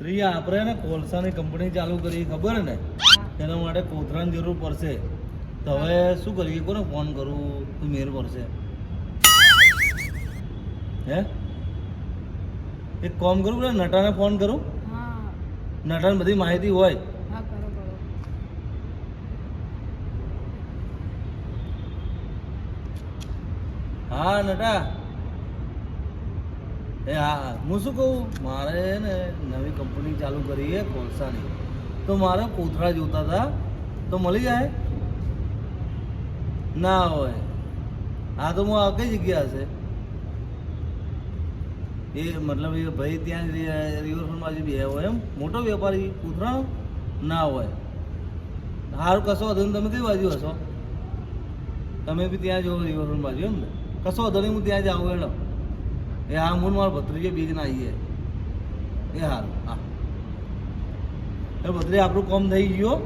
આપણે ને કોલસાની કંપની ચાલુ કરી ખબર ને એના માટે કોથરાની જરૂર પડશે તો હવે શું કરીએ કોને ફોન કરું તો મેર પડશે હે એક કામ કરું ને નટાને ફોન કરું નટાને બધી માહિતી હોય હા નટા એ હા હું શું કહું મારે ને નવી કંપની ચાલુ કરી છે કોલસાની તો મારે કોથળા જોતા હતા તો મળી જાય ના હોય હા તો હું કઈ જગ્યા હશે એ મતલબ એ ભાઈ ત્યાં રિવરફ્રન્ટ બાજુ બી હોય એમ મોટો વેપારી કોથળાનો ના હોય સારું કશો વધુ તમે કઈ બાજુ હશો તમે બી ત્યાં જો રિવરફ્રન્ટ બાજુ એમ ને કશો વધુ નહીં હું ત્યાં જ આવું એનો એ હા મૂળ મારો ભત્રીજો બીજ ના આવીએ એ સારું હા એ ભત્રી આપણું કામ થઈ ગયો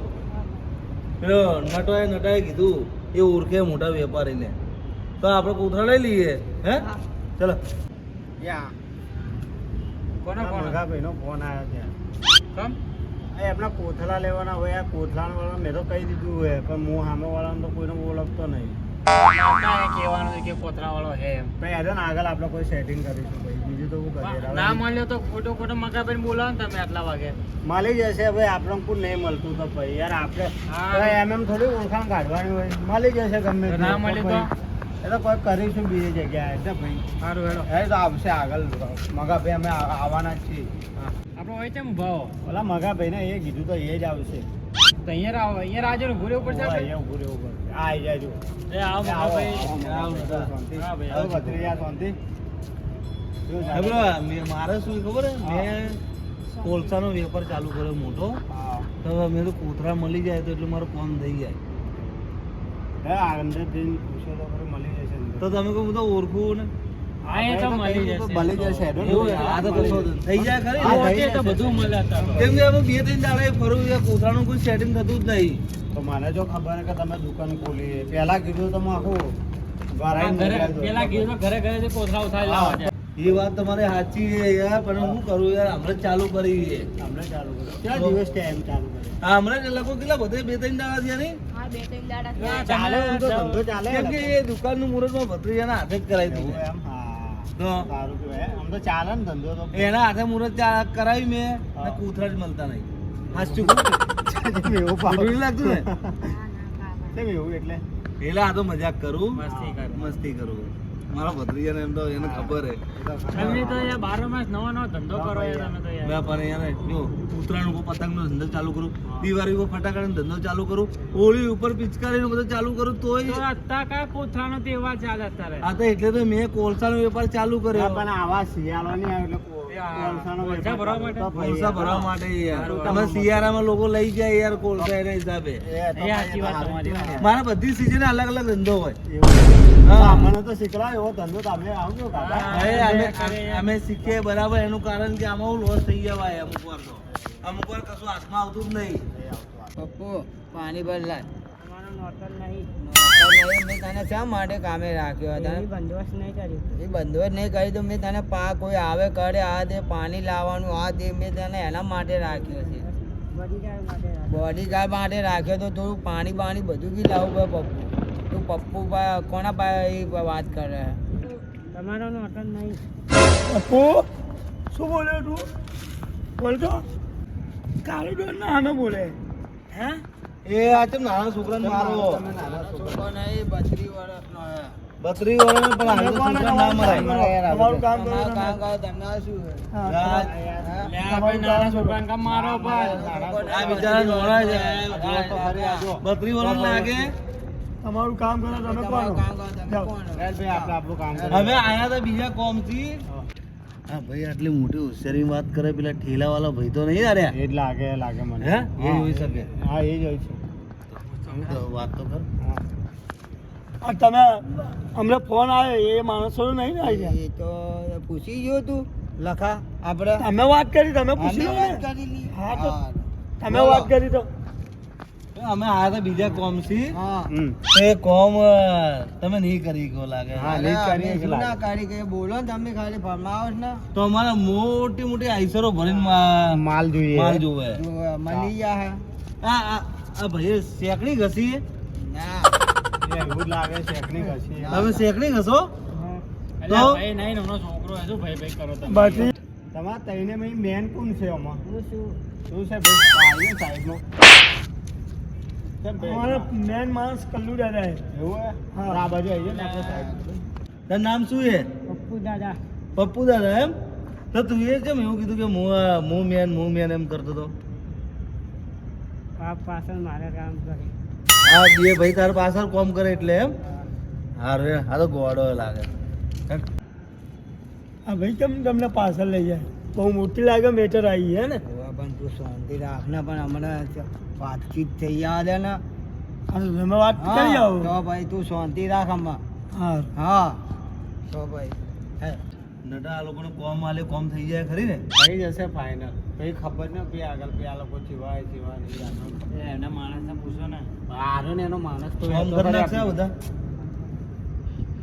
પેલો નટાએ કીધું એ ઓળખે મોટા વેપારીને તો આપણે કોથળા લઈ લઈએ હે ચલો ભાઈનો ફોન આવ્યો છે એમના કોથળા લેવાના હોય આ કોથળા વાળા મેં તો કહી દીધું હોય પણ હું સામે વાળાને તો કોઈને ઓળખતો નહીં કહેવાનું કે કોથળા વાળો હે એમ યાર આગળ આપણે કોઈ સેટિંગ કરીશું ભાઈ બીજું તો શું કરીએ ના મળ્યો તો ખોટો મગાભાઈ બોલાવો ને તમે આટલા વાગે મળી જશે ભાઈ આપણે કોઈ નહીં મળતું તો ભાઈ યાર આપણે એમ થોડી ઓળખાણ કાઢવાની હોય મળી જશે ગમે ના મળી તો એ તો કોઈ કરીશું બીજી જગ્યાએ એટલે ભાઈ સારું હેડો એ તો આવશે આગળ મગાભાઈ અમે આવવાના જ છીએ આપણો હોય છે ભાવ ઓલા મગાભાઈ ને એ કીધું તો એ જ આવશે તો અહીંયા રાજો ને ઘૂરે ઉપર છે અહીંયા ઘૂરે ઉપર આવી જાજો એ આવ ભાઈ ભત્રીજા શાંતિ મારે શું ખબર હે મેં કોલસાનો વેપાર ચાલુ કર્યો મોટો તો મેં તો કોથળા મળી જાય તો એટલે મારું કામ થઈ જાય હે અંદર જઈને પૂછો તો મળી જશે તો તમે કહું હું તો ઓળખું ને મળી જશે થઈ જાય ખરી તો બધું મળે કેમ કે અમે 2-3 દાડા ફરું કોથળાનું કોઈ સેટિંગ થતું જ નહીં તો મને જો ખબર કે તમે દુકાન ખોલી પેલા કીધું તો આખું એ વાત તમારે સાચી છે યાર પણ હું કરું યાર હમણાં ચાલુ કરી છે કેટલા દિવસ ટાઈમ ચાલુ કરી હમણાં લોકો કેટલા બધે 2-3 દાડા થયા નહીં ચાલે એમ તો ધંધો ચાલે કેમ કે એ દુકાનનું મુહૂર્તમાં ભત્રીજાના હાથે જ કરાવી દીધું તો સારું કહેવાય આમ તો ચાલે ને ધંધો તો એના હાથે મુહૂર્ત કરાવી મેં ને કોથળા જ મળતા નહીં હાચું એવું લાગતું ને એવું એટલે પેલા આ તો મજાક કરું મસ્તી કરું મારા ભત્રીજાને એમ તો એને ખબર હે તમે તો યાર 12 માસ નવો ધંધો કરો યાર તમે તો યાર મેં પણ યાર જો ઉત્તરાયણ ઉપર પતંગનો ધંધો ચાલુ કરું દિવાળી ઉપર ફટાકડાનો ધંધો ચાલુ કરું હોળી ઉપર પિચકારીનો બધો ચાલુ કરું તોય અત્યારે કા કોથળાનો તહેવાર ચાલે અત્યારે આ તો એટલે તો મેં કોલસાનો વેપાર ચાલુ કર્યો પણ આવા શિયાળો નહીં આવે એટલે કોલસા ભરવા માટે યાર તમે શિયાળામાં લોકો લઈ જાય યાર કોલસા એના હિસાબે મારા બધી સીઝન અલગ અલગ ધંધો હોય મને તો શીખડા એવો ધંધો તમે આવજો અમે શીખીએ બરાબર એનું કારણ કે આમાં લોસ થઈ જવાય અમુક વાર કશું હાથમાં આવતું જ નહીં પપ્પુ પાણી બદલાય મેં તને શા માટે કામે રાખ્યો હતા બંદોબસ્ત નહીં કરી તો મેં તને કોઈ આવે કરે આ દે પાણી લાવવાનું આ દે મેં તને એના માટે રાખ્યો છે બોડીગાર્ડ માટે રાખ્યો તો થોડું પાણી બધું બી લાવવું પડે પપ્પુ તું પપ્પુ કોના પાસે વાત કરે તમારો હોટલ નહીં પપ્પુ શું બોલ્યો તું બોલતો કાળી ડોર ના અમે બોલે હે એ આ ચમ નાના છોકરાને મારો છોકરો નહીં 32 વર્ષનો 32 વર્ષનો પણ આ છોકરા ના મરાય તમારું કામ કરો કામ કરો તમને શું નાના છોકરાને કામ મારો આ બિચારા નોળા છે 32 વર્ષ લાગે તમારું કામ કરો તમે કોણ ભાઈ આપણું કામ કરો હવે આયા તો બીજા કોમથી હા ભાઈ આટલી મોટી હોશિયારી વાત કરે પેલા ઠેલા વાળા ભાઈ તો નહીં આર્યા એ જ લાગે મને હે એ જોઈ શકે હા એ જ હોય છે વાત તો કર તમે અમને ફોન આવ્યો એ માણસો નહીં ને આવી એ તો પૂછી ગયો તું લખા આપણે તમે વાત કરી તમે પૂછી લો ને. કરી લી હા તો તમે વાત કરી તો અમે આયા હતા બીજા કોમ થી હા એ કોમ તમે નહીં કરી ગયો લાગે હા, અરે, નહીં કરી અમે શું લાગે. ના કરી કે બોલો ને તમે ખાલી ફરમાવો જ ને તો અમારે મોટી મોટી આઈસરો ભરીને માલ જોઈએ માલ જોવે જો મળી ગયા હે આ ભાઈ શેકણી ઘસી ના એવું જ લાગે છે એકની ઘસી. તમે શેકણી ઘસો તો બાકી તમારા તઈને મેન કોણ છે આમાં હું શું શું છે ભાઈ સાહેબનો અમારો મેન માણસ કલ્લુ દાદા હે એવું હે? આ બાજુ આવીએ ને આપણે સાહેબ. તારું નામ શું છે પપ્પુ દાદા પપ્પુ દાદા એમ તો તું એ કેમ એવું કીધું કે હું મેન એમ કરતો હતો બાપ પાછળ મારે કામ કરે આ બે ભાઈ તાર પાછળ કોમ કરે એટલે એમ હારું આ તો ગોડો લાગે આ ભાઈ કેમ તમને પાછળ લઈ જાય બહુ મોટી લાગે મેટર આવી હે ને હવે પણ તું શાંતિ રાખ ને પણ હમણાં વાતચીત થઈ આવે ને આ તો તમે વાત કરી હા, આવો તો ભાઈ તું શાંતિ રાખ હમણાં હા હા તો ભાઈ નટા આ લોકોને કોમ આલે કોમ થઈ જાય ખરી ને થઈ જશે ફાઇનલ પછી ખબર ને પછી આગળ પછી આ લોકો જીવાય નહીં એના માણસને પૂછો ને આરો ને એનો માણસ તો કોમ કરી નાખશે આ બધા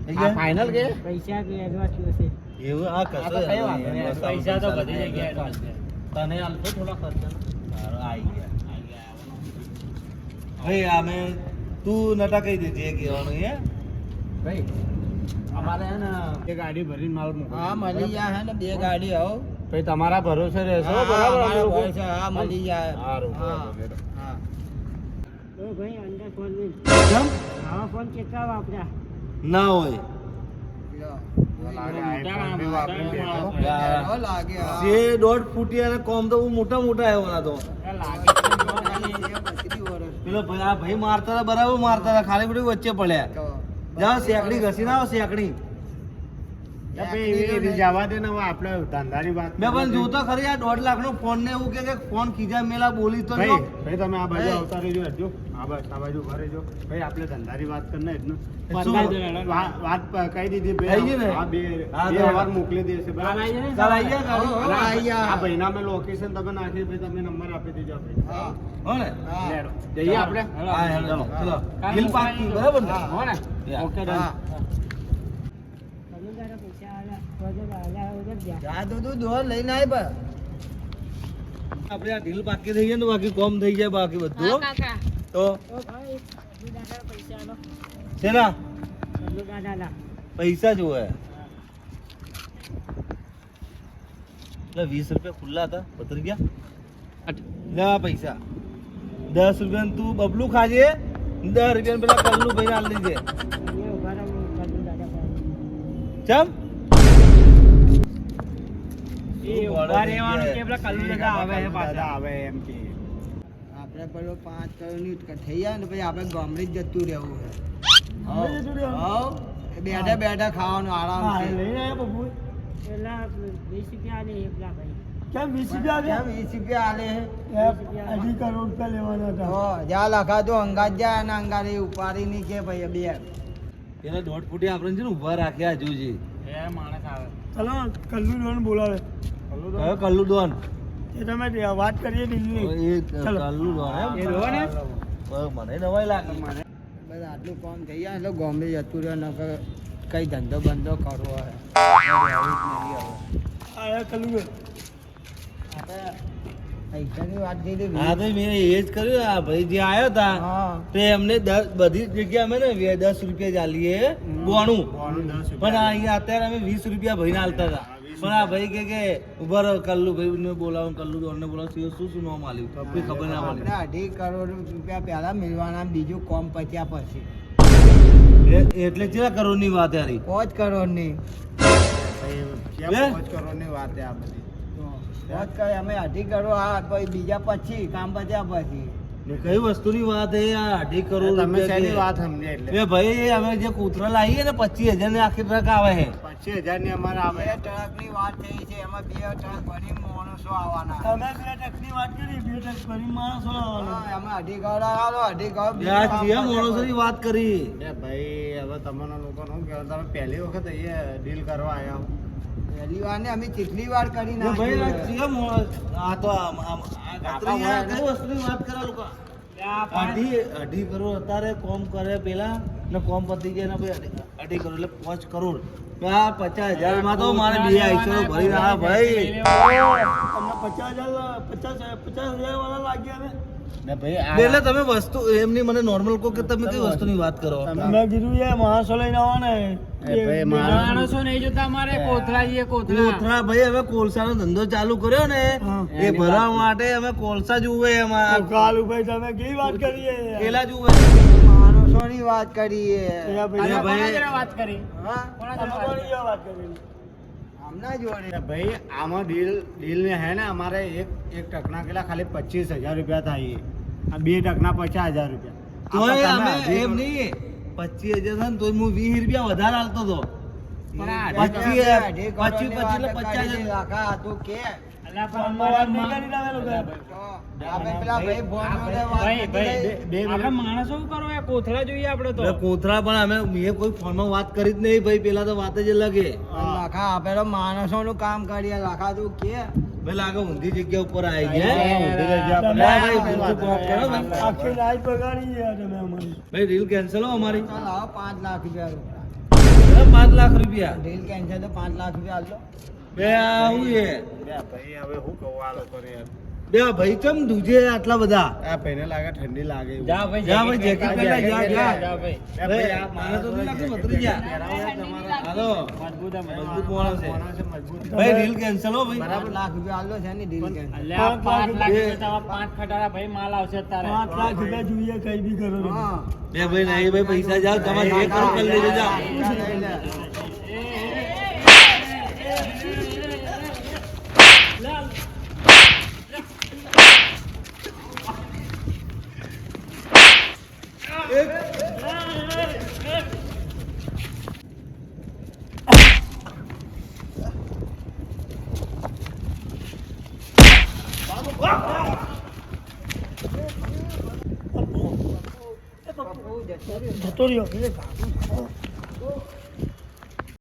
થઈ જાય ફાઇનલ કે પૈસા કે એડવાન્સ છે એવું આ કશો આ તો કઈ વાંધો નહીં. પૈસા તો બધી જગ્યાએ તને આલતો થોડા ખર્ચા સારું આવી ગયા ભાઈ અમે તું નટા કહી દેજે એ કહેવાનું હે ભાઈ અમારે હે ને એ ગાડી ભરીને માલ મૂકો હા મળી જાય હે ને બે ગાડી આવો પછી તમારા ભરોસે રહેશો હા, બરાબર અમારા અમે લોકો? ભાઈ છે, હા મળી જાય સારું, હા બરાબર. હા ઓ ભાઈ અંદર ફોન નહીં કેમ આવા ફોન કેટલા વાપર્યા ના હોય લો. લાગે iPhone બી વાપરી બેઠો. કેવો લાગે હા. જે 1.5 ફૂટિયા કોમ તો બહુ મોટા મોટા આવ્યા તો બત્રીસ વર્ષ. પેલો ભાઈ આ ભાઈ મારતા હતા બરાબર મારતા હતા ખાલી બધું વચ્ચે પડ્યા તો જાઓ શેકડી ઘસી ના આવો શેકડી યા ભાઈ એ જવા દે ને હવે આપણે ધંધાની વાત મેં પણ જોતો ખરી આ 1.5 લાખનો ફોન ને એવું કે ફોન ખીજા મેલા બોલી તો ભાઈ જો. ભાઈ તમે આ બાજુ ભાઈ. આવતા રહેજો હજુ આ બસ આ બાજુ ઉભા રહેજો ભાઈ આપણે ધંધાની વાત કરીને જ ને શું? વાત કહી દીધી થઈ ભાઈ ગઈ ને? હા બે હા, બે તો વાર મોકલી દેશે બરાબર ચાલ આઈ જા ગાડી. હો, હો, આઈ જા. આ ભાઈના મેં લોકેશન તમે નાખી ભાઈ તમે નંબર આપી દેજો આપણે હા હો ને હા લેરો. જઈએ આપણે હા હેલો ચલો બિલ પાકી બરાબર ને હા. હો ને યા. ઓકે હા કલ્લુ દાદા પૈસા આલ્યા તો જો આલ્યા વગર ગયા જા તો તું દોર લઈને આય બસ આપણે આ ઢીલ પાકી થઈ જાય ને બાકી કોમ થઈ જાય બાકી બધું કાકા તો ઓ ભાઈ કલ્લુ દાદા પૈસા આલો શેના કલ્લુ દાદા પૈસા જોવે એટલે 20 રૂપિયા ખુલ્લા હતા પતરી ગયા લે આ પૈસા 10 રૂપિયા તું બબલું ખાજે 10 રૂપિયા પેલા કલ્લુ ભાઈ આલ દેજે એ ઉભા રહો કલ્લુ દાદા પાસે ચમ એ ઉભા રહેવાનું કે પેલા કલ્લુ દાદા આવે છે પાછા દાદા આવે એમ કે આપણે પેલો 5 કરોડની થઈ જાય ને પછી આપણે ગામડે જ જતું રહેવું છે ગામડે જતું રહેવું? હાવ. એ બેઠા બેઠા ખાવાનું આરામ હા છે લઈને આવ્યા બબુ પેલા 20 રૂપિયા આલે એકલા ભાઈ કેમ 20 રૂપિયા કેમ 20 રૂપિયા આલે છે અઢી કરોડ રૂપિયા લેવાના હતા તો જ્યાં લખા તો અંગાત જાય અને અંગાત એ ઉપાડી ની કે ભાઈ બે પેલા 1.5 ફૂટી આપણે છે ને ઊભા રાખ્યા જોજે એ માણસ આવે ચલો કલ્લુ ડોન બોલાવે કયો કલ્લુ ડોન એ તમે વાત કરીએ દિલ્હી એ ચલો. કલ્લુ ડોન એમ એ ડોન હે? મને નવાઈ લાગી બસ આટલું કામ થઈ જાય એટલે ગામડે જતું રહે નકર કઈ ધંધો બંધો કરવો હોય રહેવું જ નહીં હવે. આ કલ્લુ ડોન આપણે પૈસાની વાત થઈ હતી હા તો મેં એ જ કર્યું આ ભાઈ જે આવ્યો હતા હા તો એમને બધી જગ્યા અમે ને 10 રૂપિયા જ આલીએ બોનું પણ અહીંયા અત્યારે અમે 20 રૂપિયા ભાઈને આલતા હતા પણ આ ભાઈ કે ઉભા રહો કલ્લુ ભાઈ ને બોલાવો કલ્લુ ડોન ને બોલાવો શું નામ આલ્યું કોઈ ખબર ના આપણે પડી 2.5 કરોડ રૂપિયા પહેલા મેળવાના બીજું કોમ પત્યા પછી એટલે કેટલા કરોડની વાત યારી 5 કરોડ ની કેમ 5 કરોડની વાત છે આ બધી 5 કરોડ અમે 2.5 કરોડ આ પછી બીજા પછી કામ પત્યા પછી ને કઈ વસ્તુની વાત એ આ 2.5 કરોડ તમે રૂપિયા શેની કે? વાત સમજે એટલે એ ભાઈ અમે જે કૂતરા લાવીએ ને 25,000 ની આખી ટ્રક આવે છે 25,000 ની અમારે આવે બે ટ્રકની વાત થઈ છે એમાં 2 ટ્રક ભરી માણસો આવવાના તમે બે ટકની વાત કરી બે ટક ફરી માણસો લાવવાના હા, એમાં 2.5 કરોડ આલો 2.5 કરોડ બીજું યાર કામ જે પત્યા માણસોની વાત કરી એ ભાઈ હવે તમારા લોકોનો શું કહેવાય તમે પહેલી વખત અહીંયા ડીલ કરવા આવ્યા હો. પહેલી વાર ને અમે કેટલી વાર કરી એ ભાઈ આ નાખી જે માણસ આ તો આ કઈ વસ્તુની વાત કરે લોકો અઢી કરોડ અત્યારે કોમ કરે પેલા ને કોમ પતી જાય ને ભાઈ અઢી કરોડ એટલે 5 કરોડ તો આ 50,000 માં તો મારે બે આઈસો ભરી રહ્યા ભાઈ તમને 50,000 વાળા લાગ્યા ને ને ભાઈ એટલે તમે વસ્તુ એમની મને નોર્મલ કહો કે તમે કઈ વસ્તુની વાત કરો મેં કીધું એ માણસો લઈને આવવાને માણસો નહીં જોતા અમારે કોથળા ભાઈ હવે કોલસાનો ધંધો ચાલુ કર્યો ને એ ભરવા માટે અમે કોલસા જુએ એમાં કાલુભાઈ તમે કેવી વાત કરીએ પેલા જુએ માણસોની વાત કરીએ અરે ભાઈ વાત કરી હમણાં જોડે ભાઈ આમાં ડીલ ને હે ને અમારે એક ટકના કેટલા ખાલી 25,000 રૂપિયા થાય આ 2 ટકના 50,000 રૂપિયા તોય અમે એમ નહીં 25,000 થાય ને તોય હું 20 રૂપિયા વધારે આલતો હતો 25 લાખા હતું કે માણસો કરો કોથળા જોઈએ આપડે તો કોથળા પણ અમે મેં કોઈ ફોનમાં વાત કરી જ નહીં ભાઈ પેલા તો વાત જ લાગે લાખા આપેલો માણસો નું કામ કરીએ લાખા તું કે ભાઈ લાગે ઊંધી જગ્યા ઉપર આવી ગયા આખી રાત બગાડી ગયા તમે અમારી ભાઈ રીલ કેન્સલ હો અમારી લાવો 5 લાખ રૂપિયા 5 લાખ રૂપિયા ડીલ કેન્સલ તો 5 લાખ રૂપિયા આલો બે આવું છે ભાઈ હવે હું કહું આ લોકો ને યાર બે ભાઈ ચમ દુજે આટલા બધા આ ભાઈને લાગે ઠંડી લાગે જા ભાઈ જેકેટ પહેલા જા ભાઈ ભાઈ આ મારે તો નહીં લાગતું મતરી જા હાલો મજબૂત માણસ છે ભાઈ રીલ કેન્સલ હો ભાઈ 5 લાખ રૂપિયા આલો છે ને ડીલ કેન્સલ 5 લાખ રૂપિયા જોઈએ કઈ બી કરો હા બે ભાઈ નહીં ભાઈ પૈસા જાઓ તમારે જે કરો કરી લેજો જાઓ જતો રહ્યો